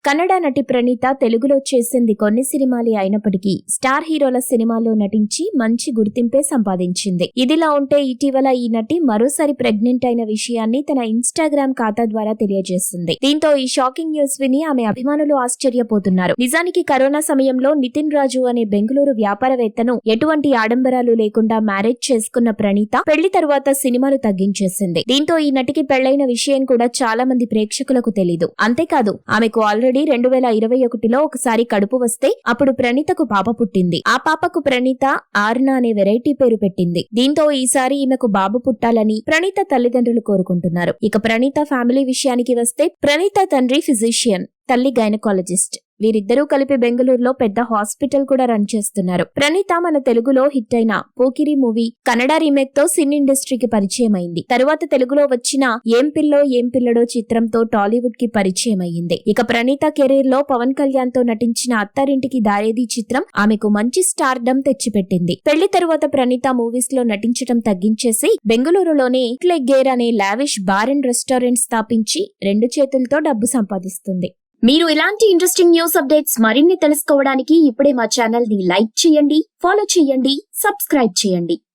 కన్నడ నటి ప్రణీత తెలుగులో చేసింది కొన్ని సినిమాలే అయినప్పటికీ స్టార్ హీరోల సినిమాల్లో నటించి మంచి గుర్తింపే సంపాదించింది. ఇదిలా ఉంటే ఇటీవల ఈ నటి మరోసారి ప్రెగ్నెంట్ అయిన విషయాన్ని తన ఇన్స్టాగ్రామ్ ఖాతా ద్వారా తెలియజేసింది. దీంతో ఈ షాకింగ్ న్యూస్ విని ఆమె అభిమానులు ఆశ్చర్యపోతున్నారు. నిజానికి కరోనా సమయంలో నితిన్ రాజు అనే బెంగళూరు వ్యాపారవేత్తను ఎటువంటి ఆడంబరాలు లేకుండా మ్యారేజ్ చేసుకున్న ప్రణీత పెళ్లి తరువాత సినిమాలు తగ్గించేసింది. దీంతో ఈ నటికి పెళ్లైన విషయం కూడా చాలా మంది ప్రేక్షకులకు తెలీదు. అంతేకాదు ఆమెకు ఆల్రెడీ 2021లో ఒకసారి కడుపు వస్తే అప్పుడు ప్రణీతకు పాప పుట్టింది. ఆ పాపకు ప్రణీత ఆర్నా అనే వెరైటీ పేరు పెట్టింది. దీంతో ఈసారి ఈమెకు బాబు పుట్టాలని ప్రణీత తల్లిదండ్రులు కోరుకుంటున్నారు. ఇక ప్రణీత ఫ్యామిలీ విషయానికి వస్తే ప్రణీత తండ్రి ఫిజిషియన్, తల్లి గైనకాలజిస్ట్. వీరిద్దరూ కలిపి బెంగళూరులో పెద్ద హాస్పిటల్ కూడా రన్ చేస్తున్నారు. ప్రణీత మన తెలుగులో హిట్ అయిన పోకిరి మూవీ కన్నడ రీమేక్ తో సినీ ఇండస్ట్రీకి పరిచయం అయింది. తరువాత తెలుగులో వచ్చిన ఏం పిల్లడో చిత్రంతో టాలీవుడ్ కి పరిచయం అయ్యింది. ఇక ప్రణీత కెరీర్ లో పవన్ కళ్యాణ్ తో నటించిన అత్తారింటికి దారేది చిత్రం ఆమెకు మంచి స్టార్డమ్ తెచ్చిపెట్టింది. పెళ్లి తరువాత ప్రణీత మూవీస్ లో నటించడం తగ్గించేసి బెంగళూరులోనే క్లెగ్గేర్ అనే లావిష్ బార్ అండ్ రెస్టారెంట్ స్థాపించి 2 చేతులతో డబ్బు సంపాదిస్తుంది. మీరు ఇలాంటి ఇంట్రెస్టింగ్ న్యూస్ అప్డేట్స్ మరిన్ని తెలుసుకోవడానికి ఇప్పుడే మా ఛానల్ ని లైక్ చేయండి, ఫాలో చేయండి, సబ్స్క్రైబ్ చేయండి.